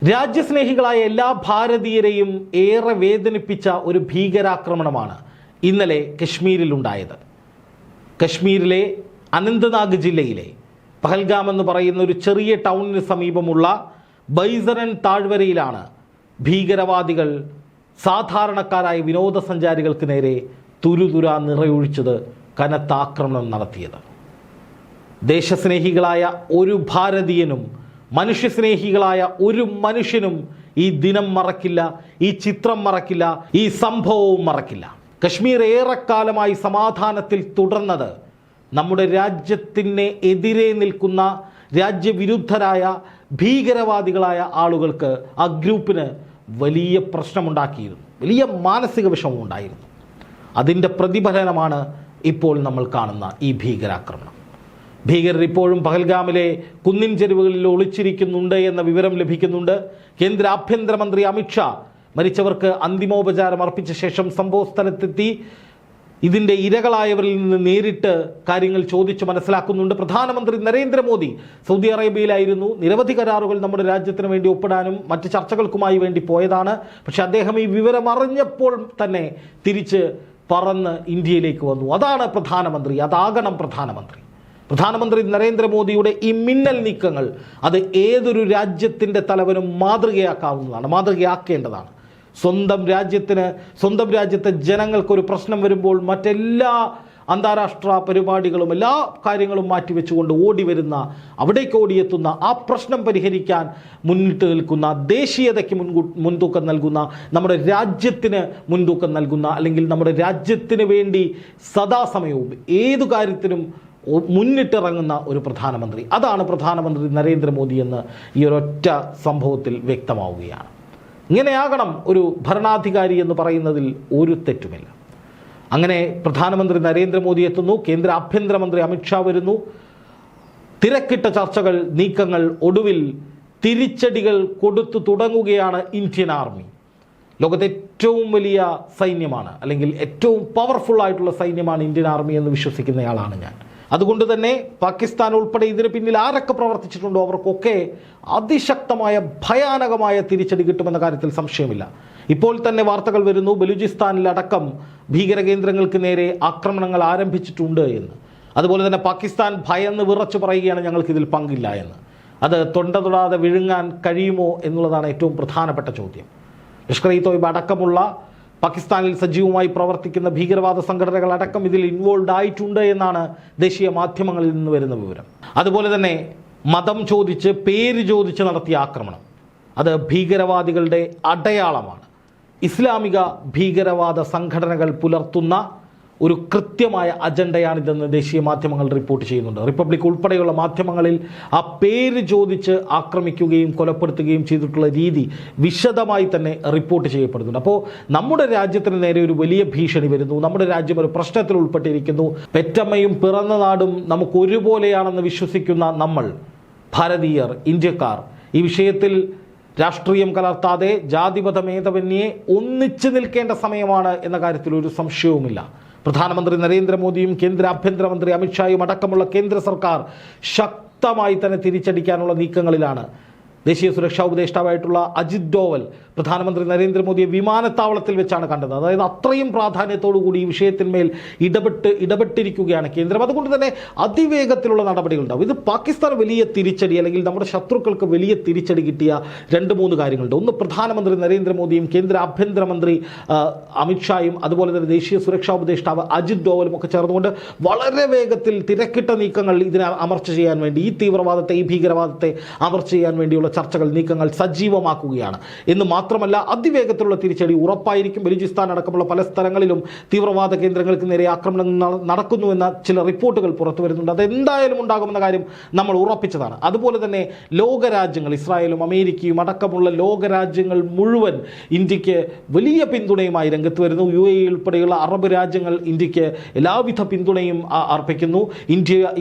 രാജ്യസ്നേഹികളായ എല്ലാ ഭാരതീയരെയും ഏറെ വേദനിപ്പിച്ച ഒരു ഭീകരാക്രമണമാണ് ഇന്നലെ കശ്മീരിലുണ്ടായത്. കശ്മീരിലെ അനന്ത്നാഗ് ജില്ലയിലെ പഹൽഗാം എന്ന് പറയുന്ന ഒരു ചെറിയ ടൗണിന് സമീപമുള്ള ബൈസറൻ താഴ്വരയിലാണ് ഭീകരവാദികൾ സാധാരണക്കാരായ വിനോദസഞ്ചാരികൾക്ക് നേരെ തുരുതുരാ നിറയൊഴിച്ചത് കനത്ത ആക്രമണം നടത്തിയത്. ദേശസ്നേഹികളായ ഒരു ഭാരതീയനും മനുഷ്യസ്നേഹികളായ ഒരു മനുഷ്യനും ഈ ദിനം മറക്കില്ല, ഈ ചിത്രം മറക്കില്ല, ഈ സംഭവവും മറക്കില്ല. കശ്മീർ ഏറെക്കാലമായി സമാധാനത്തിൽ തുടർന്നത് നമ്മുടെ രാജ്യത്തിന് എതിരെ നിൽക്കുന്ന രാജ്യവിരുദ്ധരായ ഭീകരവാദികളായ ആളുകൾക്ക്, ആ ഗ്രൂപ്പിന് വലിയ പ്രശ്നമുണ്ടാക്കിയിരുന്നു, വലിയ മാനസിക വിഷമം ഉണ്ടായിരുന്നു. അതിൻ്റെ പ്രതിഫലനമാണ് ഇപ്പോൾ നമ്മൾ കാണുന്ന ഈ ഭീകരാക്രമണം. ഭീകരർ ഇപ്പോഴും പഹൽഗാമിലെ കുന്നിൻ ചെരുവുകളിൽ ഒളിച്ചിരിക്കുന്നുണ്ട് എന്ന വിവരം ലഭിക്കുന്നുണ്ട്. കേന്ദ്ര ആഭ്യന്തരമന്ത്രി അമിത്ഷാ മരിച്ചവർക്ക് അന്തിമോപചാരം അർപ്പിച്ച ശേഷം സംഭവ സ്ഥലത്തെത്തി ഇതിൻ്റെ ഇരകളായവരിൽ നിന്ന് നേരിട്ട് കാര്യങ്ങൾ ചോദിച്ച് മനസ്സിലാക്കുന്നുണ്ട്. പ്രധാനമന്ത്രി നരേന്ദ്രമോദി സൗദി അറേബ്യയിലായിരുന്നു. നിരവധി കരാറുകൾ നമ്മുടെ രാജ്യത്തിന് വേണ്ടി ഒപ്പിടാനും മറ്റ് ചർച്ചകൾക്കുമായി വേണ്ടി പോയതാണ്. പക്ഷെ അദ്ദേഹം ഈ വിവരം അറിഞ്ഞപ്പോൾ തന്നെ തിരിച്ച് പറന്ന് ഇന്ത്യയിലേക്ക് വന്നു. അതാണ് പ്രധാനമന്ത്രി, അതാകണം പ്രധാനമന്ത്രി. പ്രധാനമന്ത്രി നരേന്ദ്രമോദിയുടെ ഈ മിന്നൽ നീക്കങ്ങൾ അത് ഏതൊരു രാജ്യത്തിൻ്റെ തലവനും മാതൃകയാക്കാവുന്നതാണ്, മാതൃകയാക്കേണ്ടതാണ്. സ്വന്തം രാജ്യത്തെ ജനങ്ങൾക്കൊരു പ്രശ്നം വരുമ്പോൾ മറ്റെല്ലാ അന്താരാഷ്ട്ര പരിപാടികളും എല്ലാ കാര്യങ്ങളും മാറ്റിവെച്ചുകൊണ്ട് ഓടി വരുന്ന, അവിടേക്ക് ഓടിയെത്തുന്ന, ആ പ്രശ്നം പരിഹരിക്കാൻ മുന്നിട്ട് നിൽക്കുന്ന, ദേശീയതയ്ക്ക് മുൻതൂക്കം നൽകുന്ന, നമ്മുടെ രാജ്യത്തിന് മുൻതൂക്കം നൽകുന്ന, അല്ലെങ്കിൽ നമ്മുടെ രാജ്യത്തിന് വേണ്ടി സദാസമയവും ഏതു കാര്യത്തിനും മുന്നിട്ടിറങ്ങുന്ന ഒരു പ്രധാനമന്ത്രി, അതാണ് പ്രധാനമന്ത്രി നരേന്ദ്രമോദി എന്ന് ഈ ഒരൊറ്റ സംഭവത്തിൽ വ്യക്തമാവുകയാണ്. ഇങ്ങനെയാകണം ഒരു ഭരണാധികാരി എന്ന് പറയുന്നതിൽ ഒരു തെറ്റുമില്ല. അങ്ങനെ പ്രധാനമന്ത്രി നരേന്ദ്രമോദി എത്തുന്നു, കേന്ദ്ര ആഭ്യന്തരമന്ത്രി അമിത്ഷാ വരുന്നു. തിരക്കിട്ട ചർച്ചകൾ, നീക്കങ്ങൾ, ഒടുവിൽ തിരിച്ചടികൾ കൊടുത്തു തുടങ്ങുകയാണ് ഇന്ത്യൻ ആർമി. ലോകത്തെ ഏറ്റവും വലിയ സൈന്യമാണ്, അല്ലെങ്കിൽ ഏറ്റവും പവർഫുൾ ആയിട്ടുള്ള സൈന്യമാണ് ഇന്ത്യൻ ആർമി എന്ന് വിശ്വസിക്കുന്നയാളാണ് ഞാൻ. അതുകൊണ്ട് തന്നെ പാകിസ്ഥാൻ ഉൾപ്പെടെ ഇതിന് പിന്നിൽ ആരൊക്കെ പ്രവർത്തിച്ചിട്ടുണ്ടോ അവർക്കൊക്കെ അതിശക്തമായ ഭയാനകമായ തിരിച്ചടി കിട്ടുമെന്ന കാര്യത്തിൽ സംശയമില്ല. ഇപ്പോൾ തന്നെ വാർത്തകൾ വരുന്നു, ബലൂചിസ്ഥാനിലടക്കം ഭീകര കേന്ദ്രങ്ങൾക്ക് നേരെ ആക്രമണങ്ങൾ ആരംഭിച്ചിട്ടുണ്ട് എന്ന്. അതുപോലെ തന്നെ പാകിസ്ഥാൻ ഭയന്ന് വിറച്ചു പറയുകയാണ് ഞങ്ങൾക്കിതിൽ പങ്കില്ല എന്ന്. അത് തൊണ്ട തൊടാതെ വിഴുങ്ങാൻ കഴിയുമോ എന്നുള്ളതാണ് ഏറ്റവും പ്രധാനപ്പെട്ട ചോദ്യം. ലഷ്കർ ഇ തോയ്ബ അടക്കമുള്ള പാകിസ്ഥാനിൽ സജീവമായി പ്രവർത്തിക്കുന്ന ഭീകരവാദ സംഘടനകൾ അടക്കം ഇതിൽ ഇൻവോൾവ് ആയിട്ടുണ്ട് എന്നാണ് ദേശീയ മാധ്യമങ്ങളിൽ നിന്ന് വരുന്ന വിവരം. അതുപോലെ തന്നെ മതം ചോദിച്ച്, പേര് ചോദിച്ച് നടത്തിയ ആക്രമണം അത് ഭീകരവാദികളുടെ അടയാളമാണ്. ഇസ്ലാമിക ഭീകരവാദ സംഘടനകൾ പുലർത്തുന്ന ഒരു കൃത്യമായ അജണ്ടയാണിതെന്ന് ദേശീയ മാധ്യമങ്ങൾ റിപ്പോർട്ട് ചെയ്യുന്നുണ്ട്. റിപ്പബ്ലിക് ഉൾപ്പെടെയുള്ള മാധ്യമങ്ങളിൽ ആ പേര് ചോദിച്ച് ആക്രമിക്കുകയും കൊലപ്പെടുത്തുകയും ചെയ്തിട്ടുള്ള രീതി വിശദമായി തന്നെ റിപ്പോർട്ട് ചെയ്യപ്പെടുന്നുണ്ട്. അപ്പോൾ നമ്മുടെ രാജ്യത്തിന് നേരെ ഒരു വലിയ ഭീഷണി വരുന്നു, നമ്മുടെ രാജ്യം ഒരു പ്രശ്നത്തിൽ ഉൾപ്പെട്ടിരിക്കുന്നു. പെറ്റമ്മയും പിറന്ന നാടും നമുക്ക് ഒരുപോലെയാണെന്ന് വിശ്വസിക്കുന്ന നമ്മൾ ഭാരതീയർ, ഇന്ത്യക്കാർ ഈ വിഷയത്തിൽ രാഷ്ട്രീയം കലർത്താതെ ജാതിമതഭേദമന്യേ ഒന്നിച്ചു നിൽക്കേണ്ട സമയമാണ് എന്ന കാര്യത്തിൽ ഒരു സംശയവുമില്ല. പ്രധാനമന്ത്രി നരേന്ദ്രമോദിയും കേന്ദ്ര ആഭ്യന്തരമന്ത്രി അമിത്ഷായും അടക്കമുള്ള കേന്ദ്ര സർക്കാർ ശക്തമായി തന്നെ തിരിച്ചടിക്കാനുള്ള നീക്കങ്ങളിലാണ്. ദേശീയ സുരക്ഷാ ഉപദേഷ്ടാവായിട്ടുള്ള അജിത് ഡോവൽ പ്രധാനമന്ത്രി നരേന്ദ്രമോദിയെ വിമാനത്താവളത്തിൽ വെച്ചാണ് കണ്ടത്. അതായത് അത്രയും പ്രാധാന്യത്തോടു കൂടി ഈ വിഷയത്തിന്മേൽ ഇടപെട്ടിരിക്കുകയാണ് കേന്ദ്രം. അതുകൊണ്ട് തന്നെ അതിവേഗത്തിലുള്ള നടപടികളുണ്ടാവും. ഇത് പാകിസ്ഥാൻ വലിയ തിരിച്ചടി, അല്ലെങ്കിൽ നമ്മുടെ ശത്രുക്കൾക്ക് വലിയ തിരിച്ചടി കിട്ടിയ 2-3 കാര്യങ്ങളുണ്ട്. ഒന്ന്, പ്രധാനമന്ത്രി നരേന്ദ്രമോദിയും കേന്ദ്ര ആഭ്യന്തരമന്ത്രി അമിത്ഷായും അതുപോലെ തന്നെ ദേശീയ സുരക്ഷാ ഉപദേഷ്ടാവ് അജിത് ഡോവലും ഒക്കെ ചേർന്നുകൊണ്ട് വളരെ വേഗത്തിൽ തിരക്കിട്ട നീക്കങ്ങൾ ഇതിനെ അമർച്ച ചെയ്യാൻ വേണ്ടി, ഈ തീവ്രവാദത്തെ, ഈ ഭീകരവാദത്തെ അമർച്ച ചെയ്യാൻ വേണ്ടിയുള്ള ചർച്ചകൾ, നീക്കങ്ങൾ സജീവമാക്കുകയാണ്. എന്ന് മാത്രമല്ല, അതിവേഗത്തിലുള്ള തിരിച്ചടി ഉറപ്പായിരിക്കും. ബലൂചിസ്ഥാൻ അടക്കമുള്ള പല സ്ഥലങ്ങളിലും തീവ്രവാദ കേന്ദ്രങ്ങൾക്ക് നേരെ ആക്രമണങ്ങൾ നടക്കുന്നുവെന്ന ചില റിപ്പോർട്ടുകൾ പുറത്തു വരുന്നുണ്ട്. അതെന്തായാലും ഉണ്ടാകുമെന്ന കാര്യം നമ്മൾ ഉറപ്പിച്ചതാണ്. അതുപോലെ തന്നെ ലോകരാജ്യങ്ങൾ, ഇസ്രായേലും അമേരിക്കയും അടക്കമുള്ള ലോകരാജ്യങ്ങൾ മുഴുവൻ ഇന്ത്യക്ക് വലിയ പിന്തുണയുമായി രംഗത്ത് വരുന്നു. UAE ഉൾപ്പെടെയുള്ള അറബ് രാജ്യങ്ങൾ ഇന്ത്യക്ക് എല്ലാവിധ പിന്തുണയും അർപ്പിക്കുന്നു.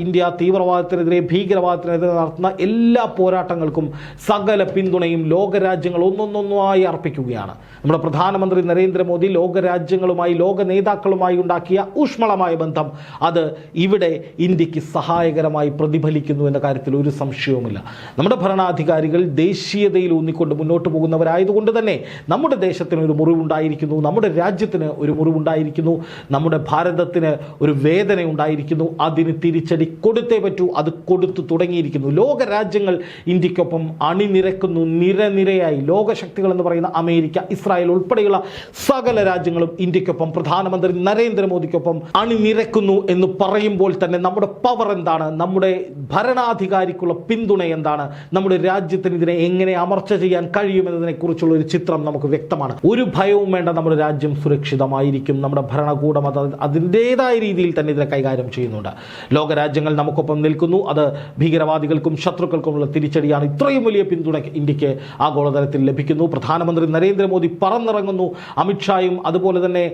ഇന്ത്യ തീവ്രവാദത്തിനെതിരെ, ഭീകരവാദത്തിനെതിരെ നടത്തുന്ന എല്ലാ പോരാട്ടങ്ങൾക്കും സകല പിന്തുണയും ലോകരാജ്യങ്ങൾ ഒന്നൊന്നൊന്നായി അർപ്പിക്കുകയാണ്. നമ്മുടെ പ്രധാനമന്ത്രി നരേന്ദ്രമോദി ലോകരാജ്യങ്ങളുമായി ലോക നേതാക്കളുമായി ഉണ്ടാക്കിയ ഊഷ്മളമായ ബന്ധം അത് ഇവിടെ ഇന്ത്യക്ക് സഹായകരമായി പ്രതിഫലിക്കുന്നു എന്ന കാര്യത്തിൽ ഒരു സംശയവുമില്ല. നമ്മുടെ ഭരണാധികാരികൾ ദേശീയതയിൽ ഊന്നിക്കൊണ്ട് മുന്നോട്ട് പോകുന്നവരായതുകൊണ്ട് തന്നെ നമ്മുടെ ദേശത്തിന് ഒരു മുറിവുണ്ടായിരിക്കുന്നു, നമ്മുടെ രാജ്യത്തിന് ഒരു മുറിവുണ്ടായിരിക്കുന്നു, നമ്മുടെ ഭാരതത്തിന് ഒരു വേദന ഉണ്ടായിരിക്കുന്നു. അതിന് തിരിച്ചടി കൊടുത്തേ പറ്റൂ. അത് കൊടുത്തു തുടങ്ങിയിരിക്കുന്നു. ലോകരാജ്യങ്ങൾ ഇന്ത്യക്കൊപ്പം അണിനിരക്കുന്നു. നിരനിരയായി ലോകശക്തികൾ എന്ന് പറയുന്ന അമേരിക്ക, ഇസ്രായേൽ ഉൾപ്പെടെയുള്ള സകല രാജ്യങ്ങളും ഇന്ത്യക്കൊപ്പം പ്രധാനമന്ത്രി നരേന്ദ്രമോദിക്കൊപ്പം അണിനിരക്കുന്നു എന്ന് പറയുമ്പോൾ തന്നെ നമ്മുടെ പവർ എന്താണ്, നമ്മുടെ ഭരണാധികാരിക്കുള്ള പിന്തുണ എന്താണ്, നമ്മുടെ രാജ്യത്തിന് ഇതിനെ എങ്ങനെ അമർച്ച ചെയ്യാൻ കഴിയുമെന്നതിനെ കുറിച്ചുള്ള ഒരു ചിത്രം നമുക്ക് വ്യക്തമാണ്. ഒരു ഭയവും വേണ്ട, നമ്മുടെ രാജ്യം സുരക്ഷിതമായിരിക്കും. നമ്മുടെ ഭരണകൂടം അതിൻ്റെതായ രീതിയിൽ തന്നെ ഇതിനെ കൈകാര്യം ചെയ്യുന്നുണ്ട്. ലോകരാജ്യങ്ങൾ നമുക്കൊപ്പം നിൽക്കുന്നു. അത് ഭീകരവാദികൾക്കും ശത്രുക്കൾക്കുമുള്ള തിരിച്ചടിയാണ്. ഇത്രയും വലിയ പിന്തുണ ഇന്ത്യക്ക് ആഗോളതലത്തിൽ ലഭിക്കുന്നു. പ്രധാനമന്ത്രി നരേന്ദ്രമോദി പറന്നിറങ്ങുന്നു. അമിത്ഷായും അതുപോലെ തന്നെ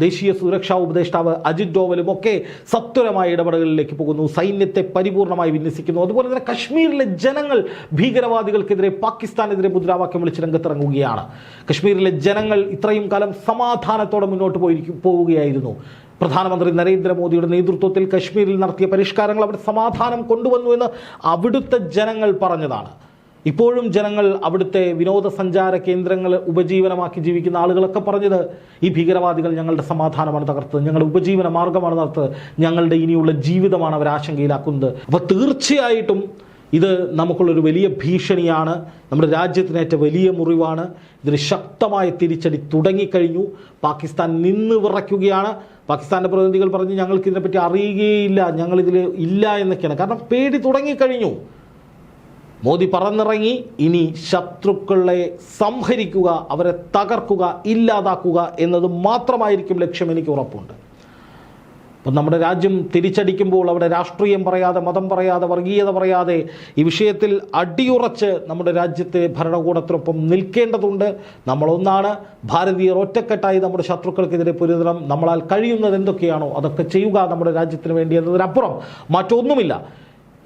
ദേശീയ സുരക്ഷാ ഉപദേഷ്ടാവ് അജിത് ഡോവലും ഒക്കെ സത്വരമായ ഇടപെടലുകളിലേക്ക് പോകുന്നു. സൈന്യത്തെ പരിപൂർണമായി വിന്യസിക്കുന്നു. അതുപോലെ തന്നെ കശ്മീരിലെ ജനങ്ങൾ ഭീകരവാദികൾക്കെതിരെ, പാകിസ്ഥാനെതിരെ മുദ്രാവാക്യം വിളിച്ച് രംഗത്തിറങ്ങുകയാണ്. കശ്മീരിലെ ജനങ്ങൾ ഇത്രയും കാലം സമാധാനത്തോടെ മുന്നോട്ട് പോവുകയായിരുന്നു. പ്രധാനമന്ത്രി നരേന്ദ്രമോദിയുടെ നേതൃത്വത്തിൽ കശ്മീരിൽ നടത്തിയ പരിഷ്കാരങ്ങൾ അവിടെ സമാധാനം കൊണ്ടുവന്നു എന്ന് അവിടുത്തെ ജനങ്ങൾ പറഞ്ഞതാണ്. ഇപ്പോഴും ജനങ്ങൾ അവിടുത്തെ വിനോദസഞ്ചാര കേന്ദ്രങ്ങൾ ഉപജീവനമാക്കി ജീവിക്കുന്ന ആളുകളൊക്കെ പറഞ്ഞത് ഈ ഭീകരവാദികൾ ഞങ്ങളുടെ സമാധാനമാണ് തകർത്തത്, ഞങ്ങളുടെ ഉപജീവന മാർഗമാണ് തകർത്തത്, ഞങ്ങളുടെ ഇനിയുള്ള ജീവിതമാണ് അവർ ആശങ്കയിലാക്കുന്നത്. അപ്പോൾ തീർച്ചയായിട്ടും ഇത് നമുക്കുള്ളൊരു വലിയ ഭീഷണിയാണ്, നമ്മുടെ രാജ്യത്തിനേറ്റ വലിയ മുറിവാണ്. ഇതിന് ശക്തമായ തിരിച്ചടി തുടങ്ങിക്കഴിഞ്ഞു. പാകിസ്ഥാൻ നിന്ന് വിറയ്ക്കുകയാണ്. പാകിസ്ഥാൻ്റെ പ്രതിനിധികൾ പറഞ്ഞ് ഞങ്ങൾക്ക് ഇതിനെപ്പറ്റി അറിയുകയില്ല, ഞങ്ങളിതിൽ ഇല്ല എന്നൊക്കെയാണ്. കാരണം പേടി തുടങ്ങിക്കഴിഞ്ഞു. മോദി പറന്നിറങ്ങി. ഇനി ശത്രുക്കളെ സംഹരിക്കുക, അവരെ തകർക്കുക, ഇല്ലാതാക്കുക എന്നത് മാത്രമായിരിക്കും ലക്ഷ്യം, എനിക്ക് ഉറപ്പുണ്ട്. അപ്പം നമ്മുടെ രാജ്യം തിരിച്ചടിക്കുമ്പോൾ അവിടെ രാഷ്ട്രീയം പറയാതെ, മതം പറയാതെ, വർഗീയത പറയാതെ ഈ വിഷയത്തിൽ അടിയുറച്ച് നമ്മുടെ രാജ്യത്തെ ഭരണകൂടത്തിനൊപ്പം നിൽക്കേണ്ടതുണ്ട്. നമ്മളൊന്നാണ്. ഭാരതീയർ ഒറ്റക്കെട്ടായി നമ്മുടെ ശത്രുക്കൾക്കെതിരെ പൊരുതണം. നമ്മളാൽ കഴിയുന്നത് എന്തൊക്കെയാണോ അതൊക്കെ ചെയ്യുക നമ്മുടെ രാജ്യത്തിന് വേണ്ടി എന്നതിനപ്പുറം മറ്റൊന്നുമില്ല.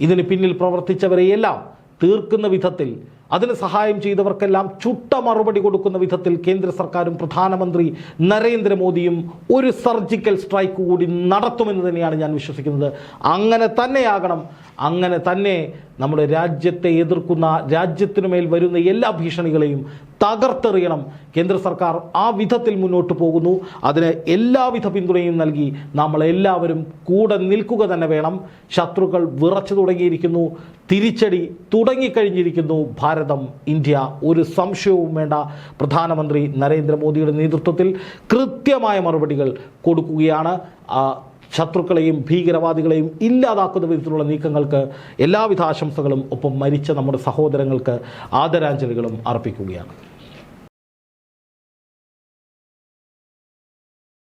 ഇതിന് പിന്നിൽ പ്രവർത്തിച്ചവരെയെല്ലാം തീർക്കുന്ന വിധത്തിൽ, അതിന് സഹായം ചെയ്തവർക്കെല്ലാം ചുട്ട മറുപടി കൊടുക്കുന്ന വിധത്തിൽ കേന്ദ്ര സർക്കാരും പ്രധാനമന്ത്രി നരേന്ദ്രമോദിയും ഒരു സർജിക്കൽ സ്ട്രൈക്ക് കൂടി നടത്തുമെന്ന് തന്നെയാണ് ഞാൻ വിശ്വസിക്കുന്നത്. അങ്ങനെ തന്നെയാകണം. അങ്ങനെ തന്നെ നമ്മുടെ രാജ്യത്തെ എതിർക്കുന്ന, രാജ്യത്തിനുമേൽ വരുന്ന എല്ലാ ഭീഷണികളെയും തകർത്തെറിയണം. കേന്ദ്ര സർക്കാർ ആ വിധത്തിൽ മുന്നോട്ട് പോകുന്നു. അതിന് എല്ലാവിധ പിന്തുണയും നൽകി നമ്മളെല്ലാവരും കൂടെ നിൽക്കുക തന്നെ വേണം. ശത്രുക്കൾ വിറച്ചു തുടങ്ങിയിരിക്കുന്നു. തിരിച്ചടി തുടങ്ങിക്കഴിഞ്ഞിരിക്കുന്നു. ഭാരതം, ഇന്ത്യ, ഒരു സംശയവും വേണ്ട. പ്രധാനമന്ത്രി നരേന്ദ്രമോദിയുടെ നേതൃത്വത്തിൽ കൃത്യമായ മറുപടികൾ കൊടുക്കുകയാണ്. ശത്രുക്കളെയും ഭീകരവാദികളെയും ഇല്ലാതാക്കുന്ന വിധത്തിലുള്ള നീക്കങ്ങൾക്ക് എല്ലാവിധ ആശംസകളും, ഒപ്പം മരിച്ച നമ്മുടെ സഹോദരങ്ങൾക്ക് ആദരാഞ്ജലികളും അർപ്പിക്കുകയാണ്.